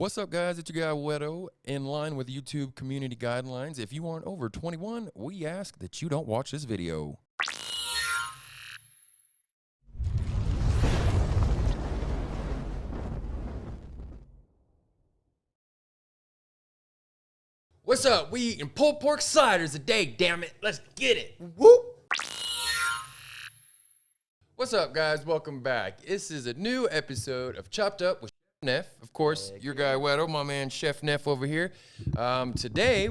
What's up, guys? It's your guy, Whetto. In line with YouTube community guidelines, if you aren't over 21, we ask that you don't watch this video. What's up? We eating pulled pork sliders today, damn it. Let's get it. Whoop! What's up, guys? Welcome back. This is a new episode of Chopped Up with Neff. Of course, your guy Whetto, my man Chef Neff over here. Today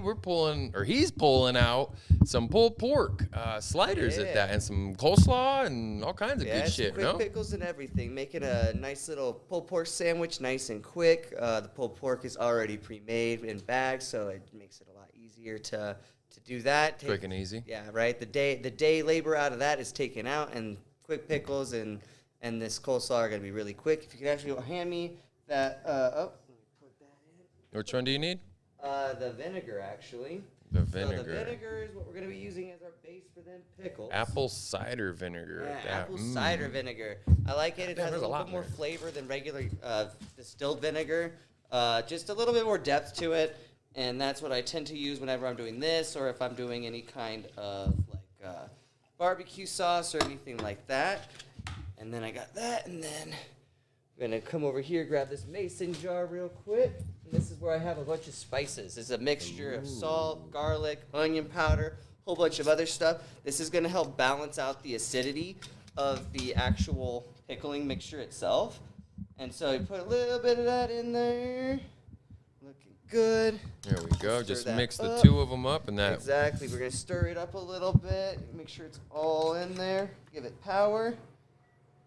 he's pulling out some pulled pork sliders at that, and some coleslaw and all kinds of good shit. Quick pickles and everything, making a nice little pulled pork sandwich, nice and quick. The pulled pork is already pre-made in bags, so it makes it a lot easier to do that. Quick and easy. Yeah, right. The day labor out of that is taken out, and quick pickles and this coleslaw are gonna be really quick. If you could actually hand me that, let me put that in. Which one do you need? The vinegar, actually. The vinegar. So the vinegar is what we're going to be using as our base for them pickles. Apple cider vinegar. Yeah, apple cider vinegar. I like it. It has a little bit more flavor than regular distilled vinegar. Just a little bit more depth to it, and that's what I tend to use whenever I'm doing this, or if I'm doing any kind of barbecue sauce or anything like that. And then I got that, and then I'm going to come over here, grab this mason jar real quick. And this is where I have a bunch of spices. It's a mixture of salt, garlic, onion powder, a whole bunch of other stuff. This is going to help balance out the acidity of the actual pickling mixture itself. And so you put a little bit of that in there. Looking good. There we go. Just mix the up. two of them up, and that. Exactly. We're going to stir it up a little bit. Make sure it's all in there. Give it power.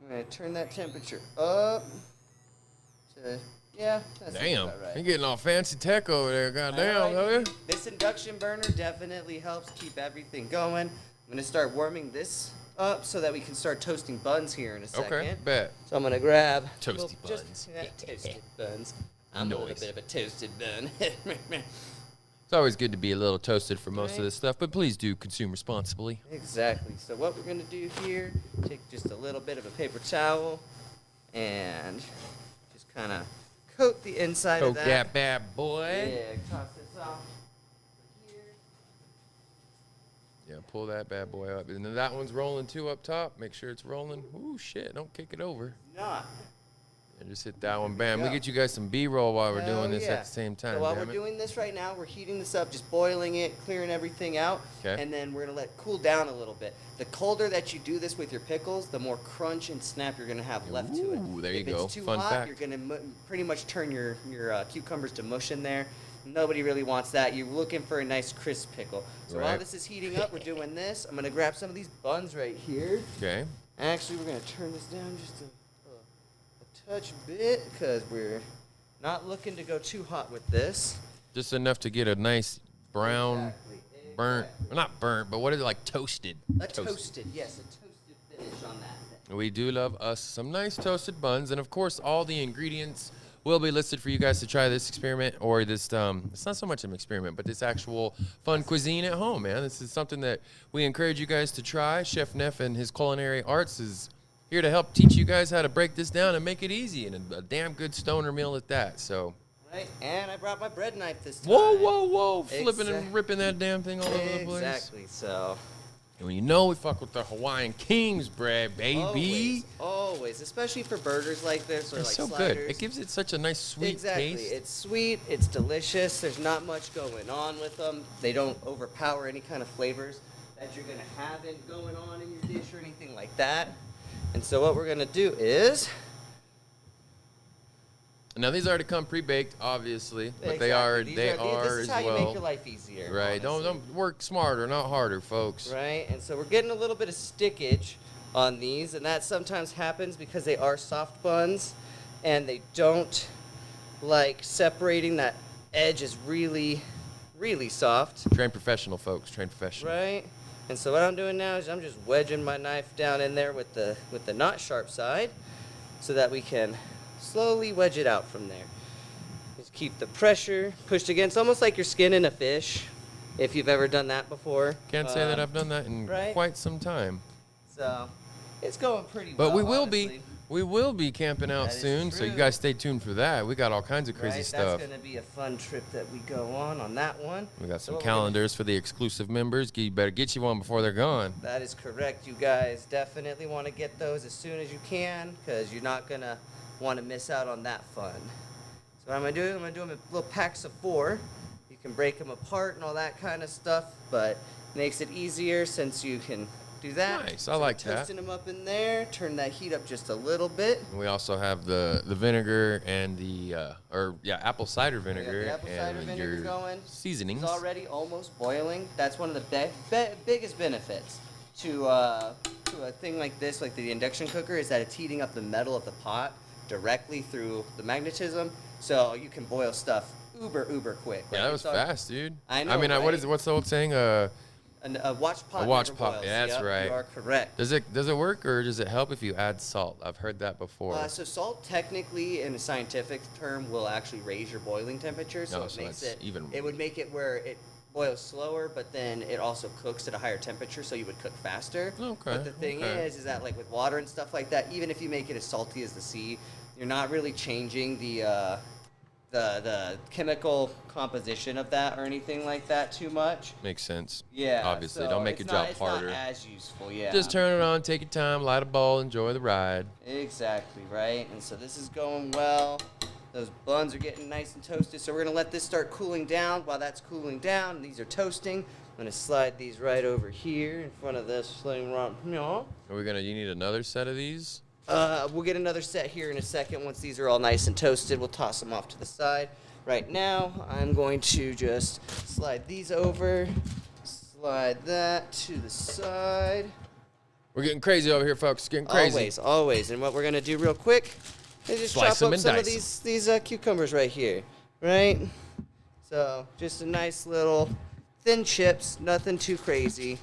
I'm going to turn that temperature up to, that's Damn, about right. you're getting all fancy tech over there. Goddamn, Right. This induction burner definitely helps keep everything going. I'm going to start warming this up so that we can start toasting buns here in a second. Okay, bet. So I'm going to grab Toasty buns. toasted buns. I'm a little bit of a toasted bun. It's always good to be a little toasted for most of this stuff, but please do consume responsibly. Exactly. So what we're going to do here, take just a little bit of a paper towel and just kind of coat the inside of that. Coat that bad boy. Yeah, toss this off here. Yeah, pull that bad boy up. And then that one's rolling too up top. Make sure it's rolling. Ooh, shit, don't kick it over. Not. And just hit that one. Bam. We get you guys some B-roll while we're doing this yeah. at the same time. So while we're doing this right now, we're heating this up, just boiling it, clearing everything out, and then we're going to let it cool down a little bit. The colder that you do this with your pickles, the more crunch and snap you're going to have left to it. Ooh, there you if go. It's too Fun hot, fact. you're going to pretty much turn your cucumbers to mush in there. Nobody really wants that. You're looking for a nice crisp pickle. So while this is heating up, we're doing this. I'm going to grab some of these buns right here. Okay. Actually, we're going to turn this down just a touch bit because we're not looking to go too hot with this. Just enough to get a nice brown, burnt, well, not burnt, but what is it, like toasted? Toasted, yes, a toasted finish on that. We do love us some nice toasted buns, and of course all the ingredients will be listed for you guys to try this experiment, or this, it's not so much an experiment, but this actual fun cuisine at home, man. This is something that we encourage you guys to try. Chef Neff and his culinary arts is here to help teach you guys how to break this down and make it easy, and a damn good stoner meal at that. So. Right, and I brought my bread knife this time. Whoa, whoa, whoa! Flipping and ripping that damn thing all over the place. Exactly. So. And when you know we fuck with the Hawaiian King's bread, baby. Always, especially for burgers like this or it's like so sliders. good. It gives it such a nice sweet exactly. taste. It's sweet. It's delicious. There's not much going on with them. They don't overpower any kind of flavors that you're gonna have going on in your dish or anything like that. And so what we're going to do is... Now, these already come pre-baked, obviously, but exactly. they are this as is well. how you make your life easier. Right. Honestly. Don't work smarter, not harder, folks. Right. And so we're getting a little bit of stickage on these, and that sometimes happens because they are soft buns, and they don't like separating. That edge is really, really soft. Train professional, folks. Train professional. Right. And so what I'm doing now is I'm just wedging my knife down in there with the not sharp side so that we can slowly wedge it out from there. Just keep the pressure pushed against, almost like you're skinning a fish, if you've ever done that before. Can't say that I've done that in quite some time. So it's going pretty well. But we will honestly. We will be camping out That is soon, so you true. guys stay tuned for that. We got all kinds of crazy Right? stuff. That's going to be a fun trip that we go on that one. We got some what we're calendars for the exclusive members. You better get you one before they're gone. That is correct. You guys definitely want to get those as soon as you can because you're not going to want to miss out on that fun. So what I'm going to do, I'm going to do them in little packs of 4. You can break them apart and all that kind of stuff, but makes it easier since you can do that. Nice, I like that. Toasting them up in there, turn that heat up just a little bit. And we also have the vinegar and the apple cider vinegar The apple cider and vinegar your going. seasonings. It's already almost boiling. That's one of the biggest benefits to a thing like this, like the induction cooker, is that it's heating up the metal of the pot directly through the magnetism, so you can boil stuff uber quick. Yeah, that was fast, dude. I know. I mean, right? what's the old saying? A watch pot. A watch never pot. boils. Yeah, that's Yep, right. You are correct. Does it work, or does it help if you add salt? I've heard that before. So salt, technically, in a scientific term, will actually raise your boiling temperature. So it makes it even. It would make it where it boils slower, but then it also cooks at a higher temperature, so you would cook faster. Okay. But the thing is that like with water and stuff like that, even if you make it as salty as the sea, you're not really changing the chemical composition of that or anything like that too much. Makes sense. Yeah. Obviously, so don't make your job harder. It's not as useful. Yeah. Just turn it on, take your time, light a bowl, enjoy the ride. Exactly, right? And so this is going well. Those buns are getting nice and toasted. So we're going to let this start cooling down. While that's cooling down, these are toasting. I'm going to slide these right over here in front of this thing right here. You need another set of these? We'll get another set here in a second. Once these are all nice and toasted, we'll toss them off to the side. Right now, I'm going to just slide these over, slide that to the side. We're getting crazy over here, folks. Getting crazy. Always. And what we're going to do real quick is just Slice chop them up and some of dice these cucumbers right here, right? So just a nice little thin chips, nothing too crazy,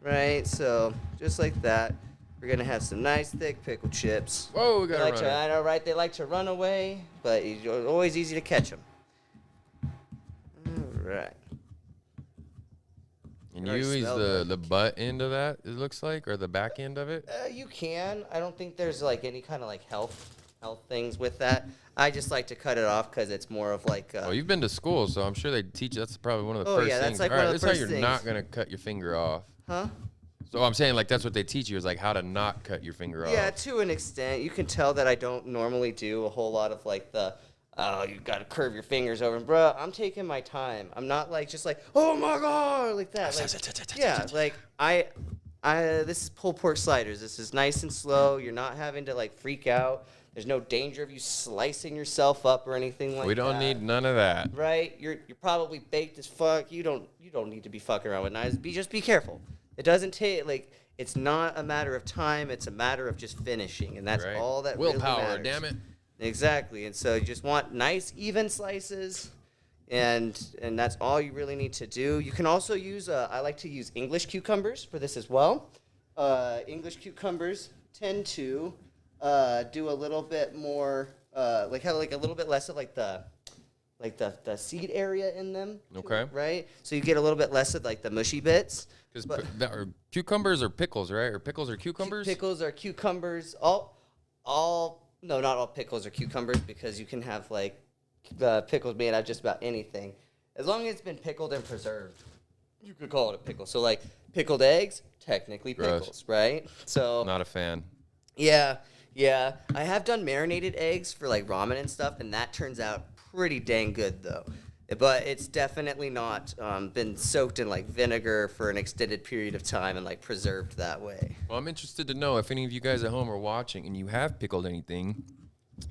right? So just like that. We're going to have some nice, thick pickle chips. Whoa, we got a runner. I know, right? They like to run away, but it's always easy to catch them. All right. And you use the butt end of that, it looks like, or the back end of it? You can. I don't think there's like any kind of like health things with that. I just like to cut it off because it's more of like. Well, you've been to school, so I'm sure they teach. That's probably one of the Oh, first yeah, things. that's like All one right, of the this is first how you're not things. gonna cut your finger off. Huh? So I'm saying like that's what they teach you is like how to not cut your finger Yeah, off. to an extent. You can tell that I don't normally do a whole lot of like you gotta curve your fingers over. And bruh, I'm taking my time. I'm not like just like, oh my god, like that. Like, yeah, like I this is pulled pork sliders. This is nice and slow. You're not having to like freak out. There's no danger of you slicing yourself up or anything like that. We don't need none of that. Right? You're probably baked as fuck. You don't need to be fucking around with knives. Just be careful. It doesn't take like it's not a matter of time. It's a matter of just finishing, and that's all that willpower. really matters. Damn it. Exactly. And so you just want nice, even slices, and that's all you really need to do. You can also use I like to use English cucumbers for this as well. English cucumbers tend to do a little bit more have like a little bit less of like the seed area in them. Okay. Right? So you get a little bit less of like the mushy bits. Because cucumbers or pickles, right? Or pickles or cucumbers? Pickles are cucumbers. No, not all pickles are cucumbers because you can have like pickles made out of just about anything. As long as it's been pickled and preserved, you could call it a pickle. So like pickled eggs, technically pickles, right? So Not a fan. yeah. I have done marinated eggs for like ramen and stuff, and that turns out pretty dang good though. But it's definitely not been soaked in like vinegar for an extended period of time and like preserved that way. Well, I'm interested to know if any of you guys at home are watching and you have pickled anything.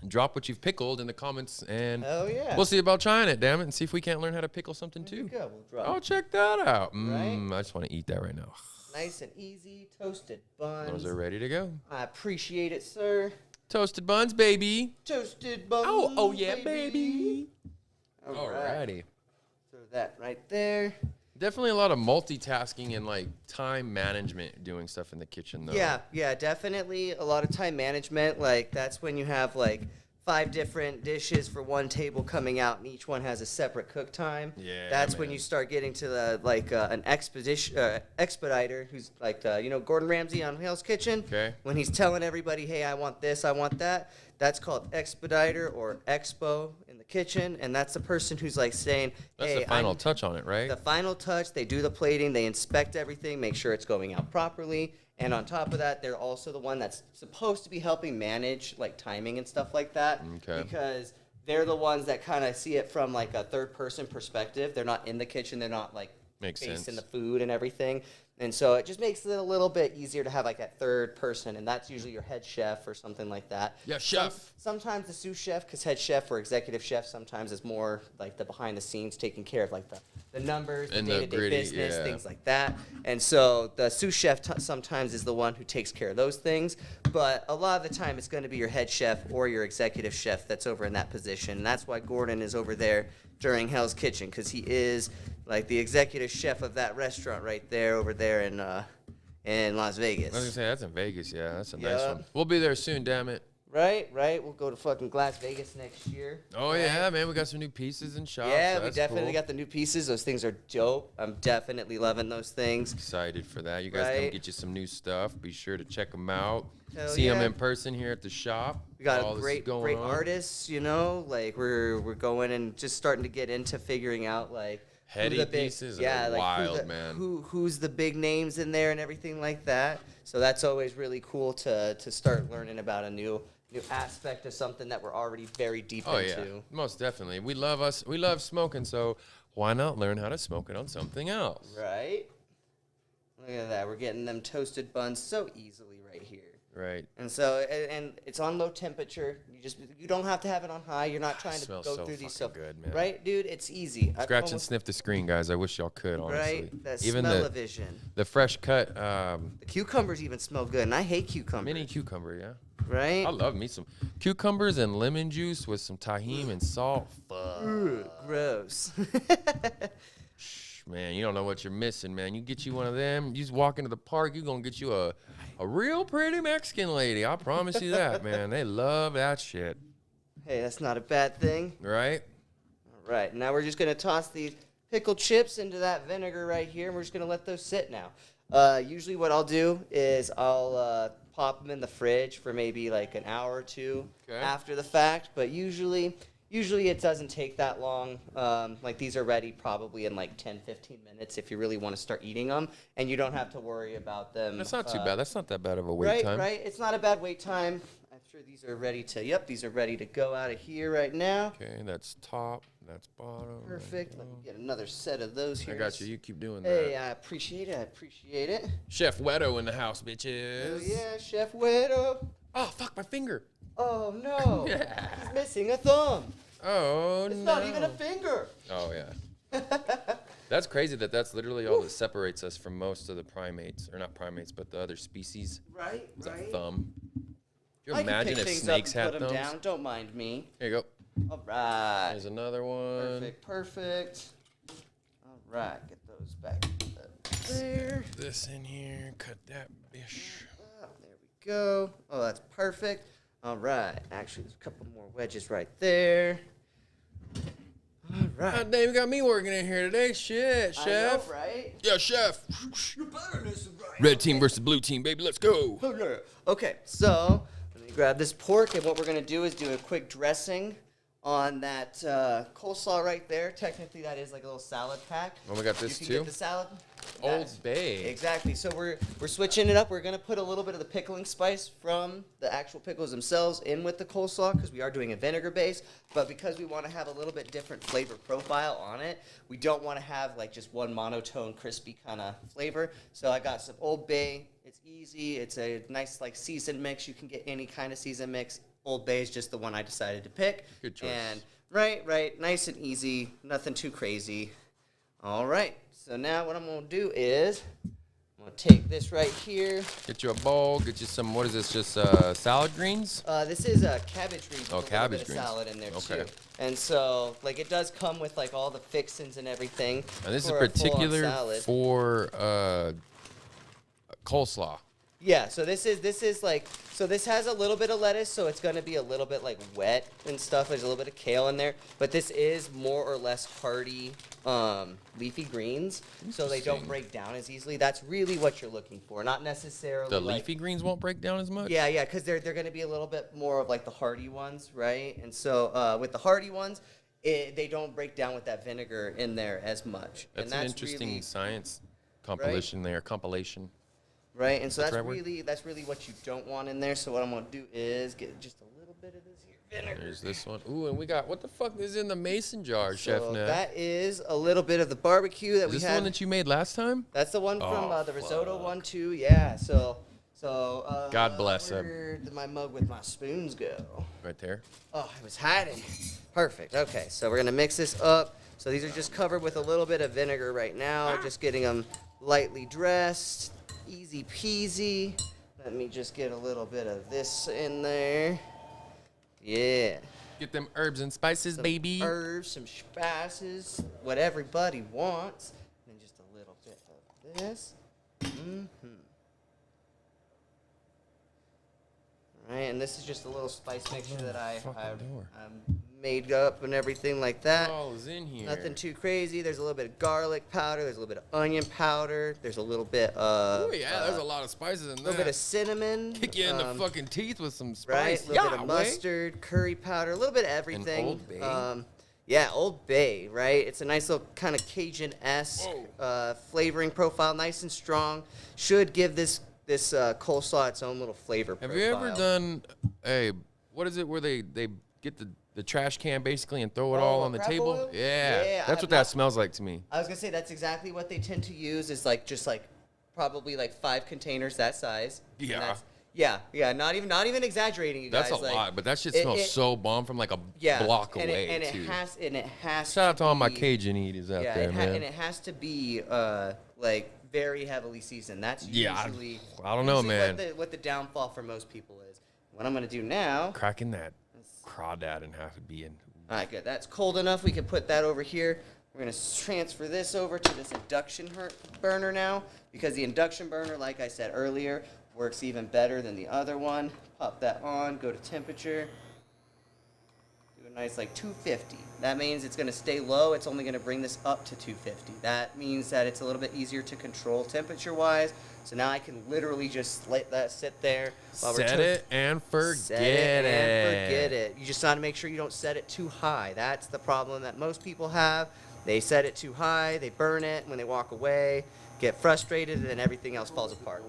Drop what you've pickled in the comments, and we'll see about trying it, damn it, and see if we can't learn how to pickle something There too. you go. We'll drop Oh, check that out. Right? I just want to eat that right now. Nice and easy, toasted buns. Those are ready to go. I appreciate it, sir. Toasted buns, baby. Toasted buns. Oh yeah, baby. All right. Alrighty. Throw that right there. Definitely a lot of multitasking and like time management doing stuff in the kitchen though. Yeah, definitely a lot of time management. Like that's when you have like 5 different dishes for one table coming out, and each one has a separate cook time. Yeah, that's when man. you start getting to the an expediter who's like Gordon Ramsay on Hell's Kitchen. Okay. When he's telling everybody, hey, I want this, I want that. That's called expediter or expo in the kitchen, and that's the person who's like saying, That's hey, the final touch on it, right? the final touch. They do the plating, they inspect everything, make sure it's going out properly. And on top of that, they're also the one that's supposed to be helping manage like timing and stuff like that. Okay. Because they're the ones that kind of see it from like a third-person perspective. They're not in the kitchen. They're not like Makes facing sense. the food and everything. And so it just makes it a little bit easier to have like that third person, and that's usually your head chef or something like that. Yeah, chef. Sometimes the sous chef, because head chef or executive chef sometimes is more like the behind the scenes, taking care of like the numbers, the And the day-to-day gritty, business, yeah. things like that. And so the sous chef sometimes is the one who takes care of those things. But a lot of the time it's going to be your head chef or your executive chef that's over in that position. And that's why Gordon is over there during Hell's Kitchen, because he is like the executive chef of that restaurant right there over there in Las Vegas. I was gonna say that's in Vegas. Yeah, that's a nice Yeah. one. We'll be there soon. Damn it. Right. We'll go to fucking Las Vegas next year. Oh right? yeah, man. We got some new pieces in shop. Yeah, so we that's definitely cool. got the new pieces. Those things are dope. I'm definitely loving those things. Excited for that. You guys come Right. get you some new stuff. Be sure to check them out. Hell See them yeah. in person here at the shop. We got All a this great is going great on. artists, like we're going and just starting to get into figuring out like who Heady the big, pieces yeah, are like wild, man. Who's the big names in there and everything like that. So that's always really cool to start learning about a new aspect of something that we're already very deep Oh into. yeah, most definitely. We love smoking, so why not learn how to smoke it on something else? Right? Look at that. We're getting them toasted buns so easily right here. Right. And so, and it's on low temperature. You don't have to have it on high. You're not trying to Smells go so through these fucking stuff. good, man. Right, dude? It's easy. I've Scratch and almost- sniff the screen, guys. I wish y'all could, honestly. Right? That Even smell-o-vision. the fresh cut The cucumbers even smell good, and I hate cucumbers. mini cucumber, yeah. Right? I love me some cucumbers and lemon juice with some tahini and salt. Ugh, gross. Man, you don't know what you're missing, man. You get you one of them. You just walk into the park, you're going to get you a real pretty Mexican lady. I promise you that, man. They love that shit. Hey, that's not a bad thing. Right? All right, now we're just going to toss these pickled chips into that vinegar right here, and we're just going to let those sit now. Usually what I'll do is I'll pop them in the fridge for maybe like an hour or two Okay. after the fact, but usually it doesn't take that long. Like these are ready probably in like 10, 15 minutes if you really want to start eating them, and you don't have to worry about them. That's not too bad. That's not that bad of a wait time. Right. It's not a bad wait time. I'm sure these are ready to, these are ready to go out of here right now. Okay, that's top. That's bottom. Perfect. Let me get another set of those here. I got you. You keep doing Hey, that. I appreciate it. Chef Whetto in the house, Oh bitches. yeah, Chef Whetto. Oh, fuck, my finger. Oh no. Yeah. He's missing a thumb. Oh, It's no. not even a finger. Oh, yeah. That's crazy that's literally all that separates us from most of the primates. Or not primates, but the other species. Right. Is a thumb. Can you I can imagine pick if things snakes up and had put them thumbs? down. Don't mind me. Here you go. All right. There's another one. Perfect. All right. Get those back there. This in here. Cut that bish. There we go. Oh, that's perfect. All right. Actually, there's a couple more wedges right there. All right. God damn, you got me working in here today. Shit, chef. I know, right? Yeah, chef. You better listen, right? Red team versus blue team, baby. Let's go. Okay, so let me grab this pork, and what we're gonna do is do a quick dressing on that coleslaw right there. Technically, that is like a little salad pack. Oh, we got this you can too? Get the salad. Old That's- Bay. Exactly. So we're switching it up. We're gonna put a little bit of the pickling spice from the actual pickles themselves in with the coleslaw because we are doing a vinegar base. But because we want to have a little bit different flavor profile on it, we don't want to have like just one monotone, crispy kind of flavor. So I got some Old Bay. It's easy. It's a nice like seasoned mix. You can get any kind of seasoned mix. Old Bay is just the one I decided to pick. Good choice. And right, nice and easy. Nothing too crazy. All right. So now what I'm going to do is I'm going to take this right here. Get you a bowl. Get you some, what is this, just salad greens? This is cabbage greens. Oh, with a cabbage little bit greens. of salad in there Okay. too. And so like it does come with like all the fixins and everything. And this is for a full-on particular salad. for coleslaw. Yeah, so this is like, so this has a little bit of lettuce, so it's gonna be a little bit like wet and stuff. There's a little bit of kale in there, but this is more or less hearty leafy greens, so they don't break down as easily. That's really what you're looking for, not necessarily The leafy greens won't break down as much? Yeah, yeah, because they're gonna be a little bit more of like the hearty ones, right? And so with the hearty ones, they don't break down with that vinegar in there as much. That's and an interesting really, science compilation there, compilation. right? And so that's right really what you don't want in there. So what I'm gonna do is get just a little bit of this here vinegar. There's this one. Ooh, and we got, what the fuck is in the mason jar, Chef Neff? That is a little bit of the barbecue that Is we this had. the one that you made last time? That's the one from Oh, the risotto fuck. one too. Yeah. So God bless him. Where did my mug with my spoons go? Right there. Oh, it was hiding. Perfect. Okay, so we're gonna mix this up. So these are just covered with a little bit of vinegar right now, just getting them lightly dressed. Easy peasy. Let me just get a little bit of this in there. Yeah. Get them herbs and spices, Some baby. herbs, some spices, what everybody wants. And then just a little bit of this. Right, and this is just a little spice mixture that I've made up and everything like that. All is in here. Nothing too crazy. There's a little bit of garlic powder. There's a little bit of onion powder. There's a little bit of... Oh, yeah, there's a lot of spices in a there. little bit of cinnamon. Kick you in the fucking teeth with some Right, spice. a little bit of mustard, curry powder, a little bit of everything. Old Bay? Yeah, Old Bay, right? It's a nice little kind of Cajun-esque flavoring profile, nice and strong. Should give this coleslaw its own little flavor profile. Have you ever done a, what is it where they get the trash can basically and throw it all on the crab table? oil? Yeah, Yeah, that's what that smells like to me. I was gonna say that's exactly what they tend to use. Is like just like probably like 5 containers that size. And Yeah. Yeah. Not even exaggerating, you guys. That's a like, lot, but that shit smells so bomb from like a block away, and too. it has. Shout out to all my be- Cajun eaters out there, man. and it has to be like very heavily seasoned. That's Yeah, usually I don't know, usually man. What the downfall for most people is. What I'm gonna do now. Cracking that crawdad in half would be in. All right, good. That's cold enough. We can put that over here. We're going to transfer this over to this induction burner now because the induction burner, like I said earlier, works even better than the other one. Pop that on, go to temperature. Do a nice like 250. That means it's going to stay low. It's only going to bring this up to 250. That means that it's a little bit easier to control temperature-wise. So now I can literally just let that sit there. Set it and forget it. You just got to make sure you don't set it too high. That's the problem that most people have. They set it too high, they burn it when they walk away, get frustrated, and then everything else falls apart.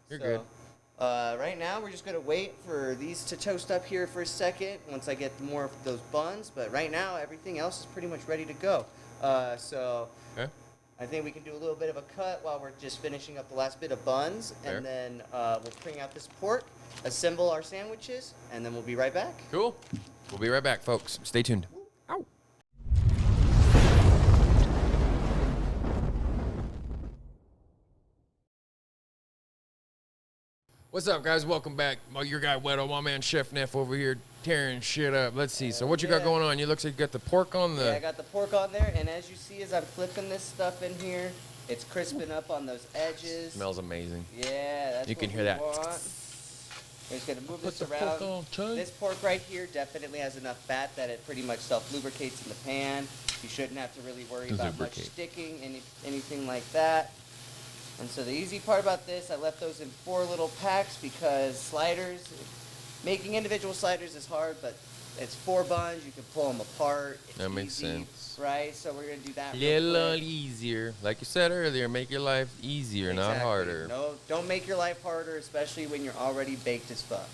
You're good. Right now, we're just going to wait for these to toast up here for a second once I get more of those buns. But right now, everything else is pretty much ready to go. Okay. I think we can do a little bit of a cut while we're just finishing up the last bit of buns. Fair. And then we'll bring out this pork, assemble our sandwiches, and then we'll be right back. Cool. We'll be right back, folks. Stay tuned. Ow. What's up, guys? Welcome back. Your guy, Whetto, my man, Chef Neff over here tearing shit up. Let's see. So what you got going on? You looks like you got the pork on the... Yeah, I got the pork on there, and as you see as I'm flipping this stuff in here, it's crisping up on those edges. Smells amazing. Yeah, that's You can what hear we that. want. We're just gonna move Put this the pork around. on, Chug. This pork right here definitely has enough fat that it pretty much self-lubricates in the pan. You shouldn't have to really worry about much Lubricate. sticking, anything like that. And so the easy part about this, I left those in 4 little packs because sliders, making individual sliders is hard, but it's 4 buns. You can pull them apart. It's That makes easy, sense. right? So we're gonna do that. Little quick. easier. Like you said earlier, make your life easier, not Exactly. harder. No, don't make your life harder, especially when you're already baked as fuck.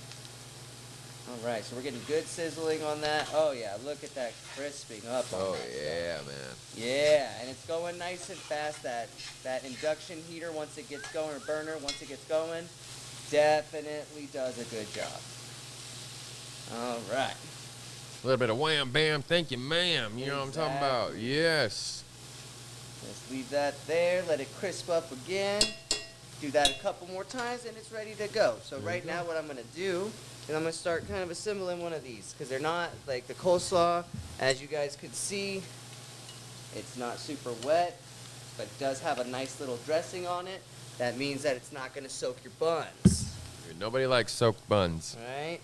All right, so we're getting good sizzling on that. Oh yeah, look at that crisping up on Oh, that yeah, stuff. man. Yeah, and it's going nice and fast. That induction heater, once it gets going, or burner, once it gets going, definitely does a good job. All right. A little bit of wham, bam, thank you, ma'am. You know what I'm talking about? Exactly. Yes. Let's leave that there. Let it crisp up again. Do that a couple more times, and it's ready to go. So right now, what I'm going to do is I'm going to start kind of assembling one of these because they're not like the coleslaw. As you guys could see, it's not super wet. but it does have a nice little dressing on it. That means that it's not going to soak your buns. Dude, nobody likes soaked buns. All right,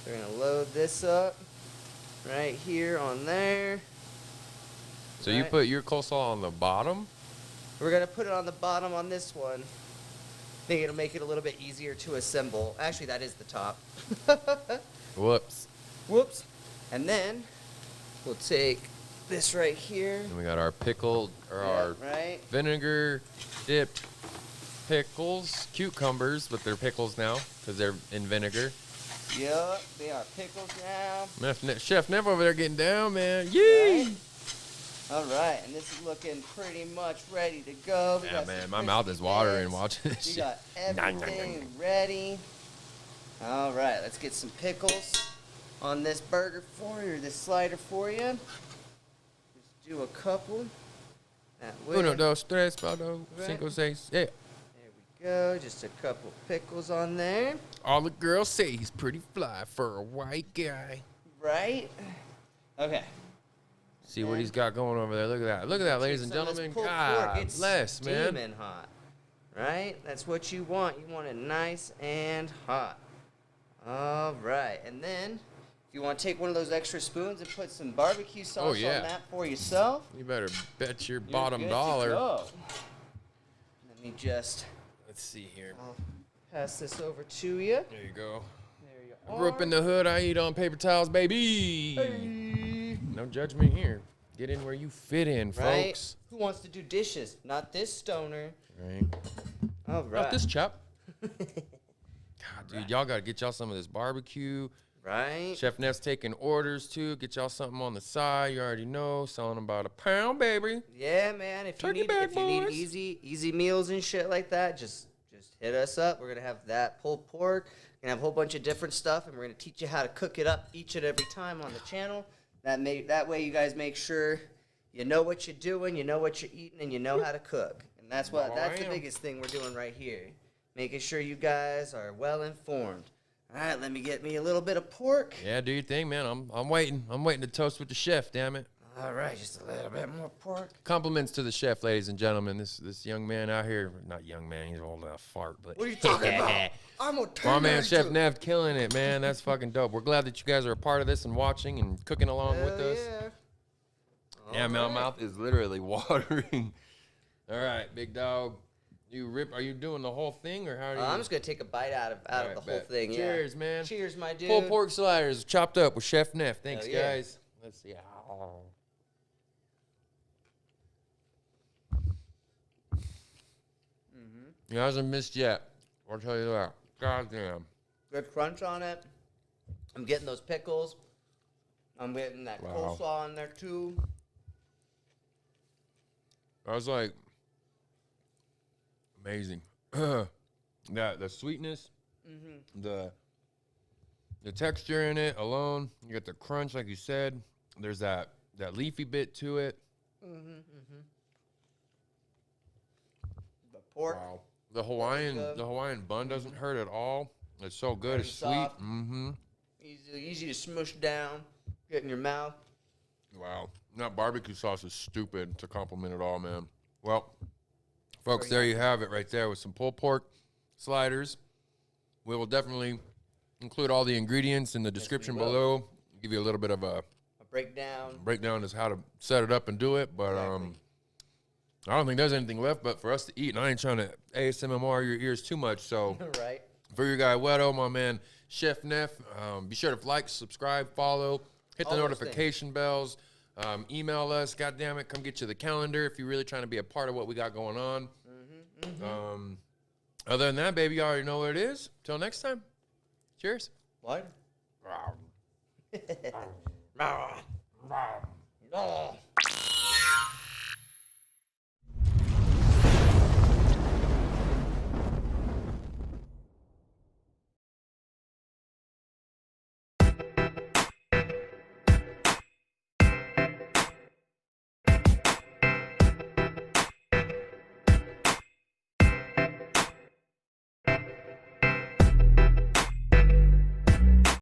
we're going to load this up right here on there. So you put your coleslaw on the bottom? We're going to put it on the bottom on this one. I think it'll make it a little bit easier to assemble. Actually, that is the top. Whoops. Whoops. And then we'll take this right here. And we got our pickled, or our vinegar dipped pickles, cucumbers, but they're pickles now because they're in vinegar. Yup, they are pickles now. Chef Neff over there getting down, man. Yee! Right. All right, and this is looking pretty much ready to go. Yeah, man, my mouth is watering watching this We shit. got everything ready. All right, let's get some pickles on this burger for you, or this slider for you. Just do a couple. That way. 1, 2, 3, 4, 5, 6, 7. Yeah. There we go, just a couple pickles on there. All the girls say he's pretty fly for a white guy. Right? Okay. See what he's got going over there. Look at that. Look at that, ladies and gentlemen. God bless, man. Steaming hot. Right? That's what you want. You want it nice and hot. All right. And then, if you want to take one of those extra spoons and put some barbecue sauce on that for yourself. You better bet your you're bottom good dollar. to go. Let me just... Let's see here. I'll pass this over to you. There you go. There you I grew up in the hood. I eat on paper towels, baby. Hey. No judgment here. Get in where you fit in, Right? folks. Who wants to do dishes? Not this stoner. Right. All right. Not this chap. God, dude, y'all got to get y'all some of this barbecue. Right. Chef Neff's taking orders, too. Get y'all something on the side. You already know. Selling about £1, baby. Yeah, man. If you need easy meals and shit like that, just hit us up. We're gonna have that pulled pork. We're gonna have a whole bunch of different stuff, and we're gonna teach you how to cook it up each and every time on the channel. That way you guys make sure you know what you're doing, you know what you're eating, and you know how to cook. And that's the biggest thing we're doing right here. Making sure you guys are well informed. All right, let me get me a little bit of pork. Yeah, do your thing, man. I'm waiting. I'm waiting to toast with the chef, damn it. All right, just a little bit more pork. Compliments to the chef, ladies and gentlemen. This young man out here, not young man, he's old enough fart, but What are you talking about? I'm a teenager. my man Chef Neff killing it, man. That's fucking dope. We're glad that you guys are a part of this and watching and cooking along with us. Yeah, man, my mouth is literally watering. All right, big dog. Are you doing the whole thing, or how are you? I'm just gonna take a bite out of the whole thing. Cheers, man. Cheers, my dude. Pulled pork sliders chopped up with Chef Neff. Thanks, guys. Let's see. He hasn't missed yet. I'll tell you that. Goddamn. Good crunch on it. I'm getting those pickles. I'm getting that coleslaw in there too. I was like, amazing. The sweetness, the texture in it alone. You get the crunch, like you said. There's that leafy bit to it. The pork. Wow. The Hawaiian bun doesn't hurt at all. It's so good. Very it's soft. sweet. Easy to smush down, get in your mouth. Wow. That barbecue sauce is stupid to compliment it all, man. Well, folks, there you have it right there with some pulled pork sliders. We will definitely include all the ingredients in the description below. Give you a little bit of a breakdown as how to set it up and do it. But I don't think there's anything left but for us to eat. And I ain't trying to ASMR your ears too much. So Right. For your guy, Whetto, my man, Chef Neff, be sure to like, subscribe, follow, hit the notification bells. Email us, goddammit, come get you the calendar if you're really trying to be a part of what we got going on. Other than that, baby, you already know what it is. Till next time, cheers. What?